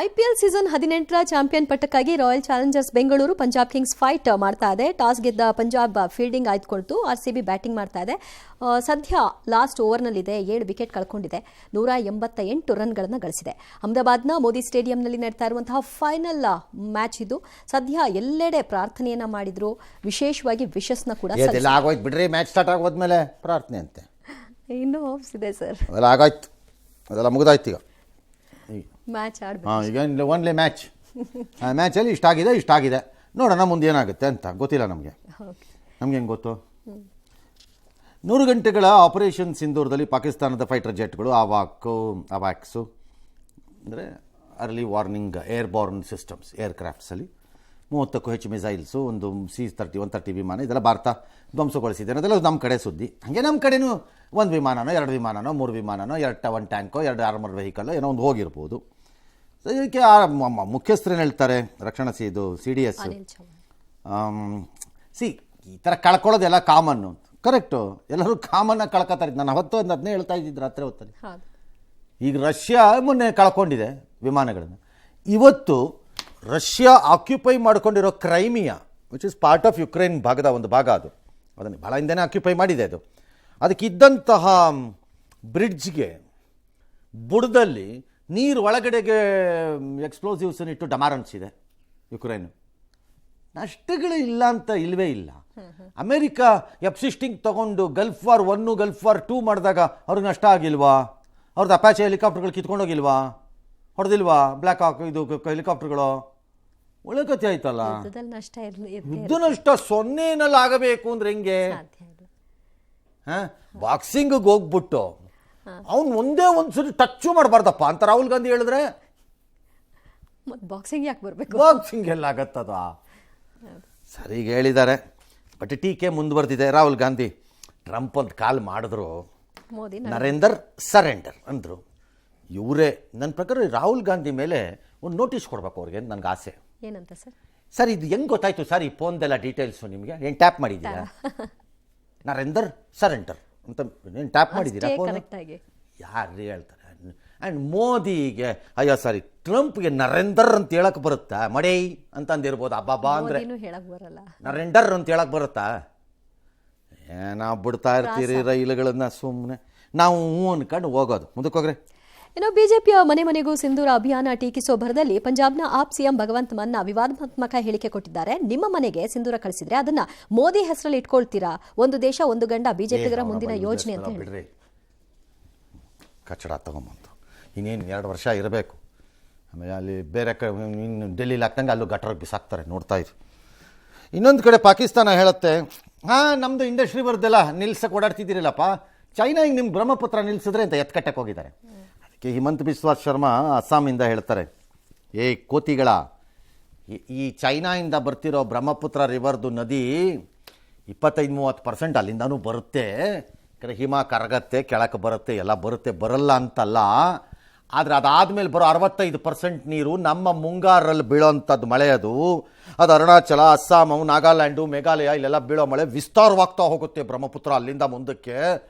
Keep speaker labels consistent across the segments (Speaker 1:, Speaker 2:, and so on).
Speaker 1: IPL season 18ರ champion ಪಟ್ಟಕ್ಕಾಗಿ Royal Challengers Bengaluru Punjab Kings fight ಮಾಡ್ತಾ ಇದೆ. ಟಾಸ್ ಗೆದ್ದ ಪಂಜಾಬ್ ಫೀಲ್ಡಿಂಗ್ ಆಯ್ದುಕೊಳ್ತು. ಆರ್ಸಿಬಿ ಬ್ಯಾಟಿಂಗ್ ಮಾಡ್ತಾ ಇದೆ. ಸದ್ಯ ಲಾಸ್ಟ್ ಓವರ್ನಲ್ಲಿದೆ, 7 ವಿಕೆಟ್ ಕಳ್ಕೊಂಡಿದೆ, 188 ರನ್ಗಳನ್ನು ಗಳಿಸಿದೆ. ಅಹಮದಾಬಾದ್ನ ಮೋದಿ ಸ್ಟೇಡಿಯಂನಲ್ಲಿ ನಡೀತಾ ಇರುವಂತಹ ಫೈನಲ್ ಮ್ಯಾಚ್ ಇದು. ಸದ್ಯ ಎಲ್ಲೆಡೆ ಪ್ರಾರ್ಥನೆಯನ್ನ ಮಾಡಿದ್ರು, ವಿಶೇಷವಾಗಿ ವಿಶಸ್ನ ಕೂಡ
Speaker 2: ಬಿಡ್ರಿ. ಮ್ಯಾಚ್ ಸ್ಟಾರ್ಟ್ ಆಗೋದ್ಮೇಲೆ ಪ್ರಾರ್ಥನೆ ಅಂತೆ
Speaker 1: ಇನ್ನೂ ಹೋಪ್ಸ್ ಇದೆ ಸರ್.
Speaker 2: ಅದೆಲ್ಲ ಆಗಾಯ್ತು, ಅದೆಲ್ಲ ಮುಗಿದಾಯ್ತು.
Speaker 1: ಮ್ಯಾಚ್
Speaker 2: ಈಗ ಓನ್ಲಿ ಮ್ಯಾಚಲ್ಲಿ ಇಷ್ಟಾಗಿದೆ ನೋಡೋಣ ಮುಂದೆ ಏನಾಗುತ್ತೆ ಅಂತ ಗೊತ್ತಿಲ್ಲ ನಮಗೆ ಹೆಂಗೆ ಗೊತ್ತು. 100 ಗಂಟೆಗಳ ಆಪರೇಷನ್ ಸಿಂಧೂರದಲ್ಲಿ ಪಾಕಿಸ್ತಾನದ ಫೈಟರ್ ಜೆಟ್ಗಳು ಅವಾಕ್ಸು ಅಂದರೆ ಅರ್ಲಿ ವಾರ್ನಿಂಗ್ ಏರ್ಬೋರ್ನ್ ಸಿಸ್ಟಮ್ಸ್ ಏರ್ಕ್ರಾಫ್ಟ್ಸಲ್ಲಿ 30ಕ್ಕೂ ಹೆಚ್ಚು ಮಿಸೈಲ್ಸು, ಒಂದು C-130 ವಿಮಾನ ಇದೆಲ್ಲ ಭಾರತ ಧ್ವಂಸಗೊಳಿಸಿದೆ ಅನ್ನೋದೆಲ್ಲ ನಮ್ಮ ಕಡೆ ಸುದ್ದಿ. ಹಾಗೆ ನಮ್ಮ ಕಡೆನೂ 1 ವಿಮಾನನೋ 2 ವಿಮಾನನೋ 3 ವಿಮಾನನೋ 1 ಟ್ಯಾಂಕೋ 2 ಆರ್ಮರ್ ವೆಹಿಕಲ್ ಏನೋ ಒಂದು ಹೋಗಿರ್ಬೋದು. ಇದಕ್ಕೆ ಮುಖ್ಯಸ್ಥರೇನು ಹೇಳ್ತಾರೆ, ರಕ್ಷಣಾ CDS ಈ ಥರ ಕಳ್ಕೊಳ್ಳೋದೆಲ್ಲ ಕಾಮನ್ನು, ಕರೆಕ್ಟು, ಎಲ್ಲರೂ ಕಾಮನ್ನಾಗಿ ಕಳ್ಕೊತಾರೆ. ನಾನು ಅವತ್ತು ಅದನ್ನೇ ಹೇಳ್ತಾ ಇದ್ದಿದ್ದು ರಾತ್ರಿ ಹೊತ್ತಲ್ಲಿ. ಈಗ ರಷ್ಯಾ ಮೊನ್ನೆ ಕಳ್ಕೊಂಡಿದೆ ವಿಮಾನಗಳನ್ನು. ಇವತ್ತು ರಷ್ಯಾ ಆಕ್ಯುಪೈ ಮಾಡ್ಕೊಂಡಿರೋ Crimea which is part of Ukraine ಭಾಗದ ಒಂದು ಭಾಗ, ಅದನ್ನು ಭಾಳ ಹಿಂದೆನೇ ಆಕ್ಯುಪೈ ಮಾಡಿದೆ. ಅದಕ್ಕಿದ್ದಂತಹ ಬ್ರಿಡ್ಜ್ಗೆ ಬುಡದಲ್ಲಿ ನೀರು ಒಳಗಡೆಗೆ ಎಕ್ಸ್ಪ್ಲೋಸಿವ್ಸನ್ನು ಇಟ್ಟು ಡಮಾರನ್ಸಿದೆ ಯುಕ್ರೇನು. ನಷ್ಟಗಳು ಇಲ್ಲ ಅಂತ ಇಲ್ಲವೇ ಇಲ್ಲ. ಅಮೆರಿಕ F-16 ತಗೊಂಡು ಗಲ್ಫ್ ವಾರ್ 1 ಗಲ್ಫ್ ವಾರ್ 2 ಮಾಡಿದಾಗ ಅವ್ರಿಗೆ ನಷ್ಟ ಆಗಿಲ್ವಾ? ಅವ್ರದ್ದು ಅಪಾಚೆ ಹೆಲಿಕಾಪ್ಟರ್ಗಳು ಕಿತ್ಕೊಂಡೋಗಿಲ್ವಾ? ಹೊಡೆದಿಲ್ವಾ ಬ್ಲ್ಯಾಕ್ ಹಾಕ್ ಇದು ಹೆಲಿಕಾಪ್ಟರ್ಗಳು? ಒಳ್ಳೆ ಕಥೆ ಆಯ್ತಲ್ಲ. ಯುದ್ಧ ನಷ್ಟ 0 ಆಗಬೇಕು ಅಂದ್ರೆ ಹೆಂಗೆ? ಬಾಕ್ಸಿಂಗ್ ಹೋಗ್ಬಿಟ್ಟು ಅವ್ನು ಒಂದೇ ಒಂದ್ಸರಿ ಟಚ್ಚು ಮಾಡಬಾರ್ದಪ್ಪ ಅಂತ ರಾಹುಲ್ ಗಾಂಧಿ ಹೇಳಿದ್ರೆ
Speaker 1: ಬಾಕ್ಸಿಂಗ್ ಯಾಕೆ ಬರಬೇಕು?
Speaker 2: ಬಾಕ್ಸಿಂಗ್ ಎಲ್ಲ ಆಗತ್ತದ? ಸರಿಗೆ ಹೇಳಿದ್ದಾರೆ. ಬಟ್ ಟೀಕೆ ಮುಂದುವರೆದಿದೆ. ರಾಹುಲ್ ಗಾಂಧಿ ಟ್ರಂಪ್ ಒಂದು ಕಾಲ್ ಮಾಡಿದ್ರು, ನರೇಂದರ್ ಸರೆಂಡರ್ ಅಂದರು. ಇವರೇ ನನ್ನ ಪ್ರಕಾರ ರಾಹುಲ್ ಗಾಂಧಿ ಮೇಲೆ ಒಂದು ನೋಟಿಸ್ ಕೊಡ್ಬೇಕು ಅವ್ರಿಗೆ, ನನಗೆ ಆಸೆ.
Speaker 1: ಏನಂತ ಸರ್?
Speaker 2: ಸರ್ ಇದು ಹೆಂಗೆ ಗೊತ್ತಾಯ್ತು ಸರ್ ಈ ಫೋನ್ದೆಲ್ಲ ಡೀಟೇಲ್ಸು ನಿಮಗೆ? ಏನು ಟ್ಯಾಪ್ ಮಾಡಿದ್ದೀರಾ? ನರೇಂದರ್ ಸರೆಂಡರ್ ಅಂತ ಏನು ಟ್ಯಾಪ್ ಮಾಡಿದ್ದೀರಾ ಫೋನ್? ಯಾರು ಹೇಳ್ತಾರೆ? ಆ್ಯಂಡ್ ಮೋದಿಗೆ ಅಯ್ಯೋ ಸಾರಿ ಟ್ರಂಪ್ಗೆ ನರೇಂದರ್ ಅಂತ ಹೇಳಕ್ ಬರುತ್ತಾ? ಮಡೇ ಅಂತ ಅಂದಿರ್ಬೋದು. ಅಬ್ಬಬ್ಬಾ ಅಂದರೆ ನರೇಂದರ್ ಅಂತ ಹೇಳಕ್ ಬರುತ್ತಾ? ನಾವು ಬಿಡ್ತಾ ಇರ್ತೀರಿ ರೈಲುಗಳನ್ನ ಸುಮ್ಮನೆ. ನಾವು ಅನ್ಕೊಂಡು ಹೋಗೋದು. ಮುಂದಕ್ಕೆ ಹೋಗ್ರೆ.
Speaker 1: ಇನ್ನು ಬಿಜೆಪಿಯ ಮನೆ ಮನೆಗೂ ಸಿಂಧೂರ ಅಭಿಯಾನ ಟೀಕಿಸೋ ಭರದಲ್ಲಿ ಪಂಜಾಬ್ನ ಆಪ್ ಸಿಎಂ ಭಗವಂತ್ ಮಾನ್ ವಿವಾದಾತ್ಮಕ ಹೇಳಿಕೆ ಕೊಟ್ಟಿದ್ದಾರೆ. ನಿಮ್ಮ ಮನೆಗೆ ಸಿಂಧೂರ ಕಳಿಸಿದ್ರೆ ಅದನ್ನ ಮೋದಿ ಹೆಸರಲ್ಲಿ ಇಟ್ಕೊಳ್ತೀರಾ? ಒಂದು ದೇಶ ಒಂದು ಗಂಡ ಬಿಜೆಪಿಗರ ಮುಂದಿನ ಯೋಜನೆ ಅಂತ ಹೇಳಿ
Speaker 2: ಕಚ್ಚಡ ತಗೊಂಬಂತು. ಇನ್ನೇನು 2 ವರ್ಷ ಇರಬೇಕು. ಆಮೇಲೆ ಅಲ್ಲಿ ಬೇರೆ ಇನ್ನು ಡೆಲ್ಲಿಲಿ ಹಾಕ್ದಂಗೆ ಅಲ್ಲೂ ಗಟರ್ ಬಿಸಾಕ್ತಾರೆ, ನೋಡ್ತಾ ಇದ್ರು. ಇನ್ನೊಂದು ಕಡೆ ಪಾಕಿಸ್ತಾನ ಹೇಳುತ್ತೆ, ನಮ್ಮದು ಇಂಡಸ್ಟ್ರಿ ಬರ್ದೆಲ್ಲ ನಿಲ್ಸಕ್ಕೆ ಓಡಾಡ್ತಿದ್ದೀರಲ್ಲಪ್ಪ, ಚೈನಾ ಹಿಂಗೆ ನಿಮ್ಮ ಬ್ರಹ್ಮಪುತ್ರ ನಿಲ್ಸಿದ್ರೆ ಅಂತ ಎತ್ಕಟ್ಟಕ್ಕೆ ಹೋಗಿದ್ದಾರೆ. ಅದಕ್ಕೆ ಹಿಮಂತ್ ಬಿಸ್ವಾ ಶರ್ಮಾ ಅಸ್ಸಾಮಿಂದ ಹೇಳ್ತಾರೆ, ಕೋತಿಗಳ ಈ ಚೈನಾಯಿಂದ ಬರ್ತಿರೋ ಬ್ರಹ್ಮಪುತ್ರ ರಿವರ್ದು ನದಿ 25-30% ಅಲ್ಲಿಂದನೂ ಬರುತ್ತೆ. ಹಿಮ ಕರಗತ್ತೆ, ಕೆಳಕ್ಕೆ ಬರುತ್ತೆ, ಎಲ್ಲ ಬರುತ್ತೆ, ಬರಲ್ಲ ಅಂತಲ್ಲ. ಆದರೆ ಅದಾದಮೇಲೆ ಬರೋ 65% ನೀರು ನಮ್ಮ ಮುಂಗಾರಲ್ಲಿ ಬೀಳೋಂಥದ್ದು ಮಳೆ. ಅದು ಅರುಣಾಚಲ, ಅಸ್ಸಾಮು, ನಾಗಾಲ್ಯಾಂಡು, ಮೇಘಾಲಯ ಇಲ್ಲೆಲ್ಲ ಬೀಳೋ ಮಳೆ ವಿಸ್ತಾರವಾಗ್ತಾ ಹೋಗುತ್ತೆ ಬ್ರಹ್ಮಪುತ್ರ. ಅಲ್ಲಿಂದ ಮುಂದಕ್ಕೆ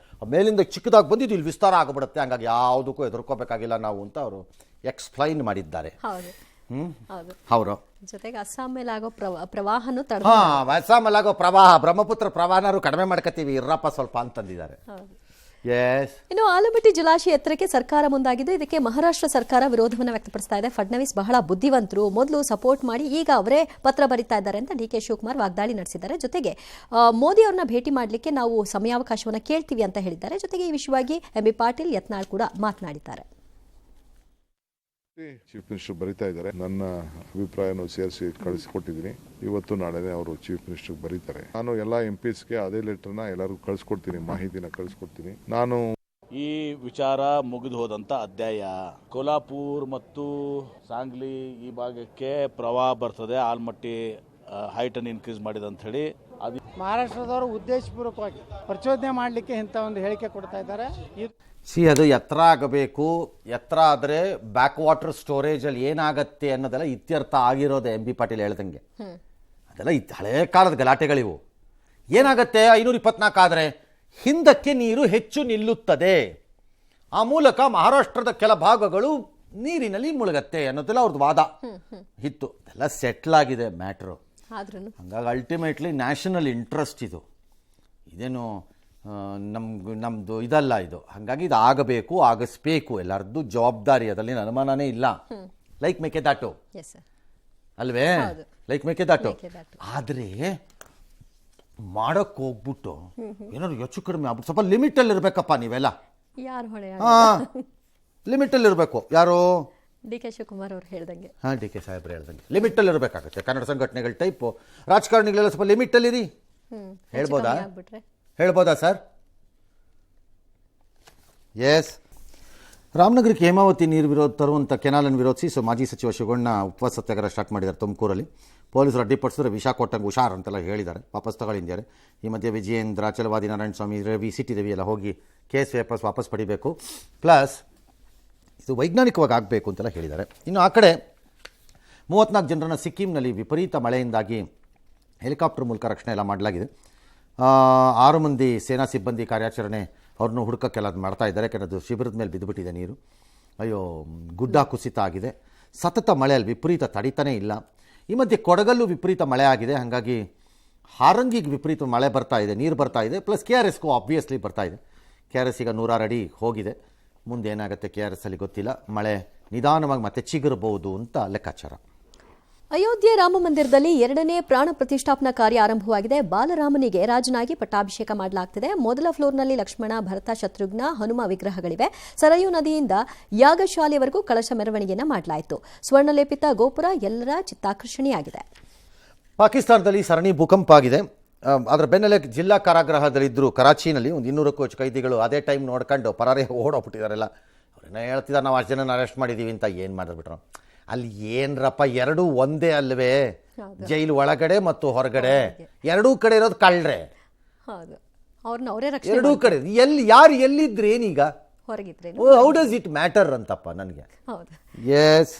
Speaker 2: ಮೇಲಿಂದ ಚಿಕ್ಕದಾಗಿ ಬಂದಿದ್ದು ಇಲ್ಲಿ ವಿಸ್ತಾರ ಆಗಿಬಿಡುತ್ತೆ. ಹಂಗಾಗಿ ಯಾವುದಕ್ಕೂ ಹೆದರ್ಕೋಬೇಕಾಗಿಲ್ಲ ನಾವು ಅಂತ ಅವರು ಎಕ್ಸ್ಪ್ಲೈನ್ ಮಾಡಿದ್ದಾರೆ. ಅವರು
Speaker 1: ಜೊತೆಗೆ ಅಸ್ಸಾಂನಲ್ಲಿ ಆಗೋ ಪ್ರವಾಹನೂ
Speaker 2: ಅಸ್ಸಾಮಲ್ಲಿ ಆಗೋ ಪ್ರವಾಹ, ಬ್ರಹ್ಮಪುತ್ರ ಪ್ರವಾಹನಾರು ಕಡಿಮೆ ಮಾಡ್ಕೋತೀವಿ ಇರ್ರಪ್ಪ ಸ್ವಲ್ಪ ಅಂತಂದಿದ್ದಾರೆ.
Speaker 1: ಇನ್ನು ಆಲಮಟ್ಟಿ ಜಲಾಶಯ ಎತ್ತರಕ್ಕೆ ಸರ್ಕಾರ ಮುಂದಾಗಿದ್ದು, ಇದಕ್ಕೆ ಮಹಾರಾಷ್ಟ್ರ ಸರ್ಕಾರ ವಿರೋಧವನ್ನು ವ್ಯಕ್ತಪಡಿಸ್ತಾ ಇದೆ. ಫಡ್ನವೀಸ್ ಬಹಳ ಬುದ್ಧಿವಂತರು, ಮೊದಲು ಸಪೋರ್ಟ್ ಮಾಡಿ ಈಗ ಅವರೇ ಪತ್ರ ಬರೀತಾ ಇದ್ದಾರೆ ಅಂತ DK ಶಿವಕುಮಾರ್ ವಾಗ್ದಾಳಿ ನಡೆಸಿದ್ದಾರೆ. ಜೊತೆಗೆ ಮೋದಿ ಅವ್ರನ್ನ ಭೇಟಿ ಮಾಡಲಿಕ್ಕೆ ನಾವು ಸಮಯಾವಕಾಶವನ್ನು ಕೇಳ್ತೀವಿ ಅಂತ ಹೇಳಿದ್ದಾರೆ. ಜೊತೆಗೆ ಈ ವಿಷಯವಾಗಿ MB ಪಾಟೀಲ್ ಯತ್ನಾಳ್ ಕೂಡ ಮಾತನಾಡಿದ್ದಾರೆ.
Speaker 3: ಚೀಫ್ ಮಿನಿಸ್ಟರ್ ಬರೀತಾ ಇದ್ದಾರೆ. ನನ್ನ ಅಭಿಪ್ರಾಯವನ್ನು ಸೇರಿಸಿ ಕಳಿಸಿಕೊಟ್ಟಿದ್ದೀನಿ. ಇವತ್ತು ನಾಳೆನೇ ಅವರು ಚೀಫ್ ಮಿನಿಸ್ಟರ್ ಬರೀತಾರೆ. ನಾನು ಎಲ್ಲ MPsಗೆ ಅದೇ ಲೆಟರ್ನ ಎಲ್ಲರಿಗೂ ಕಳಿಸ್ಕೊಡ್ತೀನಿ, ಮಾಹಿತಿನ ಕಳಿಸ್ಕೊಡ್ತೀನಿ. ನಾನು
Speaker 4: ಈ ವಿಚಾರ ಮುಗಿದು ಹೋದಂತ ಅಧ್ಯಾಯ. ಕೋಲ್ಹಾಪುರ್ ಮತ್ತು ಸಾಂಗ್ಲಿ ಈ ಭಾಗಕ್ಕೆ ಪ್ರವಾಹ ಬರ್ತದೆ, ಆಲ್ಮಟ್ಟಿ ಹೈಟ್ ಅನ್ನು ಇನ್ಕ್ರೀಸ್ ಮಾಡಿದೆ ಅಂತ ಹೇಳಿ
Speaker 5: ಮಹಾರಾಷ್ಟ್ರದವರು ಉದ್ದೇಶಪೂರ್ವಕವಾಗಿ ಪ್ರಚೋದನೆ ಮಾಡಲಿಕ್ಕೆ ಇಂಥ ಒಂದು ಹೇಳಿಕೆ ಕೊಡ್ತಾ ಇದ್ದಾರೆ.
Speaker 2: ಅದು ಎತ್ತರ ಆಗಬೇಕು. ಎತ್ತರ ಆದರೆ ಬ್ಯಾಕ್ ವಾಟರ್ ಸ್ಟೋರೇಜಲ್ಲಿ ಏನಾಗತ್ತೆ ಅನ್ನೋದೆಲ್ಲ ಇತ್ಯರ್ಥ ಆಗಿರೋದೆ. MB ಪಾಟೀಲ್ ಹೇಳ್ದಂಗೆ ಅದೆಲ್ಲ ಹಳೇ ಕಾಲದ ಗಲಾಟೆಗಳಿವು. ಏನಾಗುತ್ತೆ 524 ಆದರೆ ಹಿಂದಕ್ಕೆ ನೀರು ಹೆಚ್ಚು ನಿಲ್ಲುತ್ತದೆ. ಆ ಮೂಲಕ ಮಹಾರಾಷ್ಟ್ರದ ಕೆಲ ಭಾಗಗಳು ನೀರಿನಲ್ಲಿ ಮುಳುಗತ್ತೆ ಅನ್ನೋದೆಲ್ಲ ಅವ್ರದ್ದು ವಾದ ಇತ್ತು. ಎಲ್ಲ ಸೆಟ್ಲ್ ಆಗಿದೆ ಮ್ಯಾಟ್ರು.
Speaker 1: ಆದ್ರೂ
Speaker 2: ಹಂಗಾಗಿ ಅಲ್ಟಿಮೇಟ್ಲಿ ನ್ಯಾಷನಲ್ ಇಂಟ್ರೆಸ್ಟ್ ಇದೇನು ನಮ್ಮದು ಇದಲ್ಲ ಇದು. ಹಾಗಾಗಿ ಇದು ಆಗಬೇಕು, ಆಗಿಸ್ಬೇಕು, ಎಲ್ಲರದ್ದು ಜವಾಬ್ದಾರಿ, ಅದರಲ್ಲಿ ಅನುಮಾನನೇ ಇಲ್ಲ. ಲೈಕ್ ಮೇಕೆದಾಟು
Speaker 1: ಎಸ್ ಸರ್,
Speaker 2: ಅಲ್ವೇ, ಲೈಕ್ ಮೇಕೆದಾಟು.
Speaker 1: ಮೇಕೆದಾಟು.
Speaker 2: ಆದರೆ ಮಾಡೋಕ್ಕೆ ಹೋಗ್ಬಿಟ್ಟು ಏನಾದ್ರು ಹೆಚ್ಚು ಕಡಿಮೆ ಆಗ್ಬಿಟ್ಟು ಸ್ವಲ್ಪ ಲಿಮಿಟಲ್ಲಿ ಇರಬೇಕಪ್ಪ ನೀವೆಲ್ಲ.
Speaker 1: ಯಾರು ಹೊಣೆ?
Speaker 2: ಲಿಮಿಟಲ್ಲಿ ಇರಬೇಕು. ಯಾರು?
Speaker 1: ಡಿ ಕೆ ಶಿವಕುಮಾರ್ ಅವ್ರು ಹೇಳ್ದಂಗೆ.
Speaker 2: ಹಾಂ, ಡಿ ಕೆ ಸಾಹೇಬ್ರು ಹೇಳ್ದಂಗೆ ಲಿಮಿಟಲ್ಲಿ ಇರಬೇಕಾಗುತ್ತೆ. ಕನ್ನಡ ಸಂಘಟನೆಗಳ ಟೈಪು ರಾಜಕಾರಣಿಗಳೆಲ್ಲ ಸ್ವಲ್ಪ ಲಿಮಿಟಲ್ಲಿರಿ. ಹೇಳ್ಬೋದಾ?
Speaker 1: ಆಗ್ಬಿಟ್ರೆ
Speaker 2: ಹೇಳ್ಬೋದಾ ಸರ್? ಎಸ್. ರಾಮನಗರಕ್ಕೆ ಹೇಮಾವತಿ ನೀರು ವಿರೋಧ ತರುವಂಥ ಕೆನಾಲನ್ನು ವಿರೋಧಿಸಿ ಮಾಜಿ ಸಚಿವ ಶಿವಣ್ಣ ಉಪವಾಸ ಸತ್ಯಾಗ್ರಹ ಸ್ಟಾರ್ಟ್ ಮಾಡಿದ್ದಾರೆ ತುಮಕೂರಲ್ಲಿ. ಪೊಲೀಸರು ಅಡ್ಡಿಪಡಿಸಿದ್ರೆ ವಿಷ ಕೊಟ್ಟಂಗೆ ಹುಷಾರ್ ಅಂತೆಲ್ಲ ಹೇಳಿದ್ದಾರೆ, ವಾಪಸ್ ತಗೊಳ್ಳಿದ್ದಾರೆ. ಈ ಮಧ್ಯೆ ವಿಜಯೇಂದ್ರ, ಚಲವಾದಿ ನಾರಾಯಣ ಸ್ವಾಮಿ, ರವಿ, ಸಿಟಿ ರವಿ ಎಲ್ಲ ಹೋಗಿ ಕೇಸ್ ವಾಪಸ್ ಪಡಿಬೇಕು, ಪ್ಲಸ್ ಇದು ವೈಜ್ಞಾನಿಕವಾಗಿ ಆಗಬೇಕು ಅಂತೆಲ್ಲ ಹೇಳಿದ್ದಾರೆ. ಇನ್ನು ಆ ಕಡೆ 34 ಜನರನ್ನು ಸಿಕ್ಕಿಂನಲ್ಲಿ ವಿಪರೀತ ಮಳೆಯಿಂದಾಗಿ ಹೆಲಿಕಾಪ್ಟರ್ ಮೂಲಕ ರಕ್ಷಣೆ ಎಲ್ಲ ಮಾಡಲಾಗಿದೆ. 6 ಮಂದಿ ಸೇನಾ ಸಿಬ್ಬಂದಿ ಕಾರ್ಯಾಚರಣೆ ಅವ್ರನ್ನೂ ಹುಡುಕಕ್ಕೆಲ್ಲ ಮಾಡ್ತಾ ಇದ್ದಾರೆ. ಕೆಲವು ಶಿಬಿರದ ಮೇಲೆ ಬಿದ್ದುಬಿಟ್ಟಿದೆ ನೀರು. ಅಯ್ಯೋ, ಗುಡ್ಡ ಕುಸಿತ ಆಗಿದೆ. ಸತತ ಮಳೆಯಲ್ಲಿ ವಿಪರೀತ ತಡಿತಾನೇ ಇಲ್ಲ. ಈ ಮಧ್ಯೆ ಕೊಡಗಲ್ಲೂ ವಿಪರೀತ ಮಳೆ ಆಗಿದೆ. ಹಾಗಾಗಿ ಹಾರಂಗಿಗೆ ವಿಪರೀತ ಮಳೆ ಬರ್ತಾ ಇದೆ, ನೀರು ಬರ್ತಾ ಇದೆ. ಪ್ಲಸ್ KRSಗೂ ಆಬ್ವಿಯಸ್ಲಿ ಬರ್ತಾ ಇದೆ. KRS ಈಗ 106 ಅಡಿ ಹೋಗಿದೆ. ಮುಂದೆ ಏನಾಗುತ್ತೆ KRS ಅಲ್ಲಿ ಗೊತ್ತಿಲ್ಲ. ಮಳೆ ನಿಧಾನವಾಗಿ ಮತ್ತೆ ಚಿಗುರಬಹುದು ಅಂತ ಲೆಕ್ಕಾಚಾರ.
Speaker 1: ಅಯೋಧ್ಯೆ ರಾಮ ಮಂದಿರದಲ್ಲಿ 2ನೇ ಪ್ರಾಣ ಪ್ರತಿಷ್ಠಾಪನಾ ಕಾರ್ಯ ಆರಂಭವಾಗಿದೆ. ಬಾಲರಾಮನಿಗೆ ರಾಜನಾಗಿ ಪಟ್ಟಾಭಿಷೇಕ ಮಾಡಲಾಗ್ತಿದೆ. ಮೊದಲ ಫ್ಲೋರ್ನಲ್ಲಿ ಲಕ್ಷ್ಮಣ, ಭರತ, ಶತ್ರುಘ್ನ, ಹನುಮ ವಿಗ್ರಹಗಳಿವೆ. ಸರಯೂ ನದಿಯಿಂದ ಯಾಗಶಾಲೆವರೆಗೂ ಕಳಶ ಮೆರವಣಿಗೆಯನ್ನು ಮಾಡಲಾಯಿತು. ಸ್ವರ್ಣಲೇಪಿತ ಗೋಪುರ ಎಲ್ಲರ ಚಿತ್ತಾಕರ್ಷಣೆಯಾಗಿದೆ.
Speaker 2: ಪಾಕಿಸ್ತಾನದಲ್ಲಿ ಸರಣಿ ಭೂಕಂಪ ಆಗಿದೆ. ಅದರ ಬೆನ್ನಲ್ಲೇ ಜಿಲ್ಲಾ ಕಾರಾಗೃಹದಲ್ಲಿದ್ದರು ಕರಾಚಿನಲ್ಲಿ 200ಕ್ಕೂ ಹೆಚ್ಚು ಕೈದಿಗಳು. ಅದೇ ಟೈಮ್ ನೋಡ್ಕೊಂಡು ಪರಾರಿ ಓಡೋಗ್ಬಿಟ್ಟಿದ್ದಾರೆಲ್ಲ. ಅವ್ರನ್ನ ಹೇಳ್ತಿದ್ದಾರೆ ನಾವು 10 ಜನನ ಅರೆಸ್ಟ್ ಮಾಡಿದ್ದೀವಿ ಅಂತ. ಏನು ಮಾಡಿದ್ಬಿಟ್ರು ಅಲ್ಲಿ? ಏನ್ರಪ್ಪ, ಎರಡೂ ಒಂದೇ ಅಲ್ವೇ? ಜೈಲು ಒಳಗಡೆ ಮತ್ತು ಹೊರಗಡೆ ಎರಡೂ ಕಡೆ ಇರೋದು ಕಳ್ರೆ.
Speaker 1: ಹೌದು, ಅವ್ರನ್ನ ಅವರೇ ರಕ್ಷಣೆ.
Speaker 2: ಎರಡೂ ಕಡೆ ಯಾರು ಎಲ್ಲಿದ್ರೆ ಏನೀಗ?
Speaker 1: ಹೊರಗಿದ್ರೆ
Speaker 2: ಹೌ ಡಸ್ ಇಟ್ ಮ್ಯಾಟರ್ ಅಂತಪ್ಪ ನನಗೆ.
Speaker 1: ಹೌದು.
Speaker 2: ಎಸ್.